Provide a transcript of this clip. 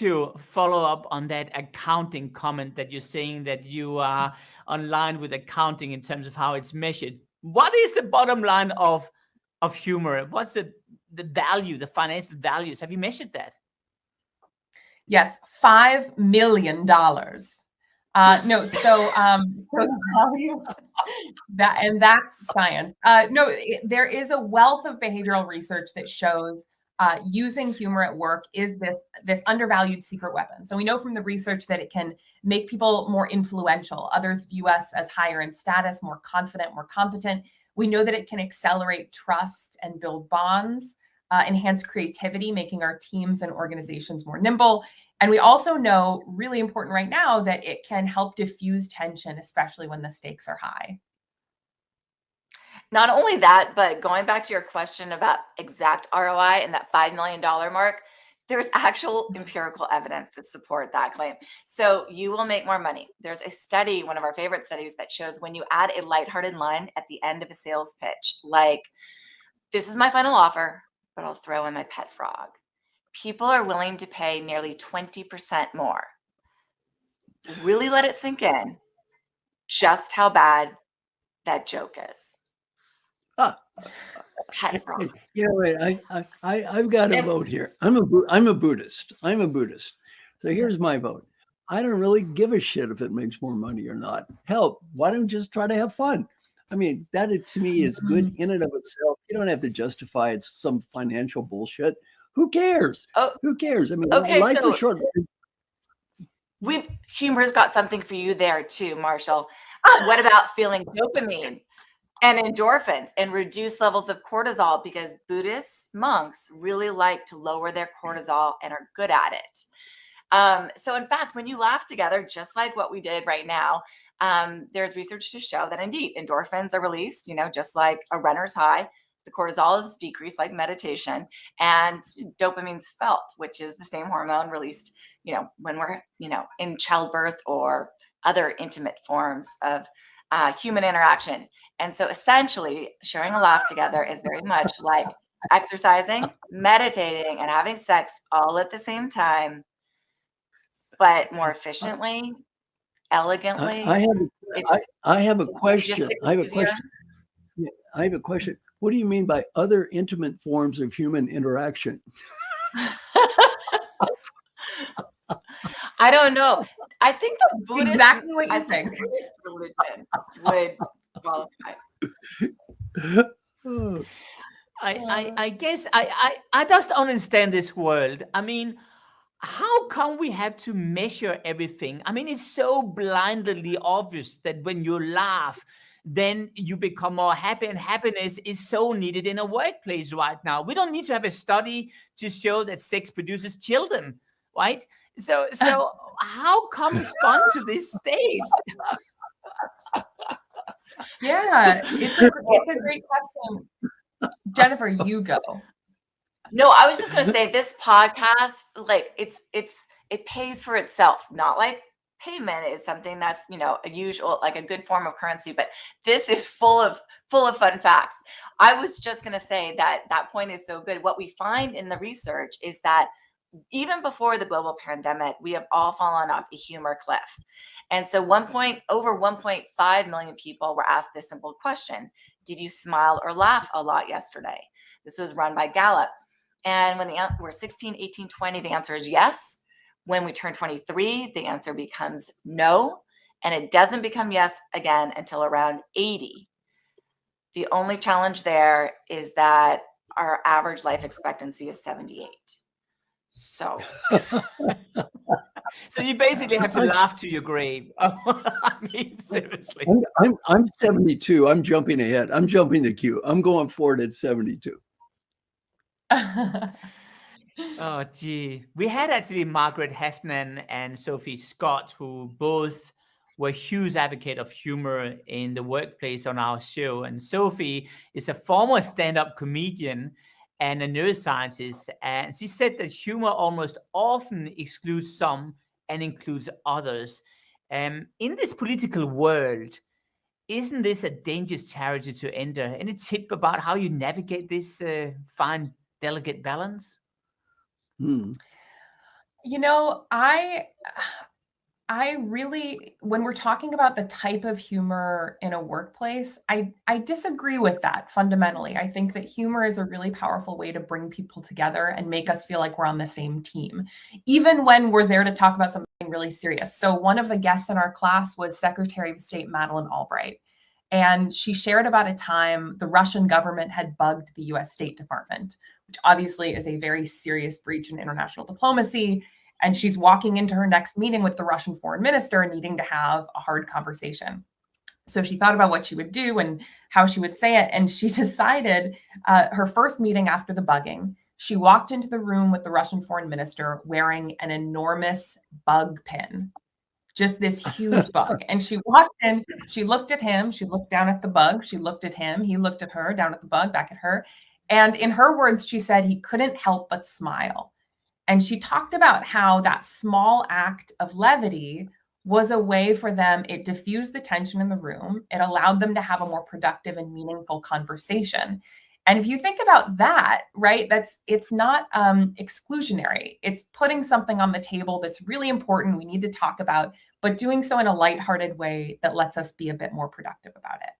to follow up on that accounting comment that you're saying that you are online with accounting in terms of how it's measured. What is the bottom line of humor? What's the value, the financial values? Have you measured that? Yes, $5 million. No, so the value and that's science. No, there is a wealth of behavioral research that shows using humor at work is this undervalued secret weapon. So we know from the research that it can make people more influential. Others view us as higher in status, more confident, more competent. We know that it can accelerate trust and build bonds, enhance creativity, making our teams and organizations more nimble. And we also know, really important right now, that it can help diffuse tension, especially when the stakes are high. Not only that, but going back to your question about exact ROI and that $5 million mark, there's actual empirical evidence to support that claim. So you will make more money. There's a study, one of our favorite studies, that shows when you add a lighthearted line at the end of a sales pitch, like, this is my final offer, but I'll throw in my pet frog. People are willing to pay nearly 20% more. Really let it sink in just how bad that joke is. Pet frog. You know, I've got a vote here. I'm a Buddhist. So here's my vote. I don't really give a shit if it makes more money or not. Hell, why don't you just try to have fun? I mean, that to me is good in and of itself. You don't have to justify it's some financial bullshit. Who cares? Who cares? I mean, okay, life so is short. Humor's got something for you there too, Marshall. What about feeling dopamine and endorphins and reduced levels of cortisol? Because Buddhist monks really like to lower their cortisol and are good at it. So in fact, when you laugh together, just like what we did right now, there's research to show that indeed endorphins are released, just like a runner's high. The cortisol is decreased like meditation, and dopamine's felt, which is the same hormone released, when we're, in childbirth or other intimate forms of human interaction. And so essentially sharing a laugh together is very much like exercising, meditating, and having sex all at the same time, but more efficiently, elegantly. I have a question. I have a question. What do you mean by other intimate forms of human interaction? I don't know. I think the Buddhist, exactly what you think. Buddhist religion would qualify. I guess I just don't understand this world. I mean, how come we have to measure everything? I mean, it's so blindly obvious that when you laugh, then you become more happy, and happiness is so needed in a workplace right now. We don't need to have a study to show that sex produces children, right? So how come it's gone to this stage? Yeah, it's a great question. Jennifer, you go. No, I was just going to say this podcast, like it pays for itself, not like payment is something that's, a usual, like a good form of currency, but this is full of fun facts. I was just going to say that point is so good. What we find in the research is that even before the global pandemic, we have all fallen off a humor cliff. And so over 1.5 million people were asked this simple question: did you smile or laugh a lot yesterday? This was run by Gallup. And when we're 16, 18, 20, the answer is yes. When we turn 23, the answer becomes no. And it doesn't become yes again until around 80. The only challenge there is that our average life expectancy is 78. So you basically have to laugh to your grave. I mean, seriously. I'm 72. I'm jumping ahead. I'm jumping the queue. I'm going forward at 72. Oh, gee. We had actually Margaret Heffernan and Sophie Scott, who both were huge advocate of humor in the workplace on our show. And Sophie is a former stand-up comedian and a neuroscientist. And she said that humor almost often excludes some and includes others. In this political world, isn't this a dangerous territory to enter? Any tip about how you navigate this fine, delicate balance? You know, I really, when we're talking about the type of humor in a workplace, I disagree with that fundamentally. I think that humor is a really powerful way to bring people together and make us feel like we're on the same team, even when we're there to talk about something really serious. So one of the guests in our class was Secretary of State Madeleine Albright. And she shared about a time the Russian government had bugged the US State Department, which obviously is a very serious breach in international diplomacy. And she's walking into her next meeting with the Russian foreign minister, needing to have a hard conversation. So she thought about what she would do and how she would say it. And she decided her first meeting after the bugging, she walked into the room with the Russian foreign minister wearing an enormous bug pin, just this huge bug. And she walked in, she looked at him, she looked down at the bug, she looked at him, he looked at her, down at the bug, back at her. And in her words, she said he couldn't help but smile. And she talked about how that small act of levity was a way for them, it diffused the tension in the room. It allowed them to have a more productive and meaningful conversation. And if you think about that, right, it's not exclusionary. It's putting something on the table that's really important, we need to talk about, but doing so in a lighthearted way that lets us be a bit more productive about it.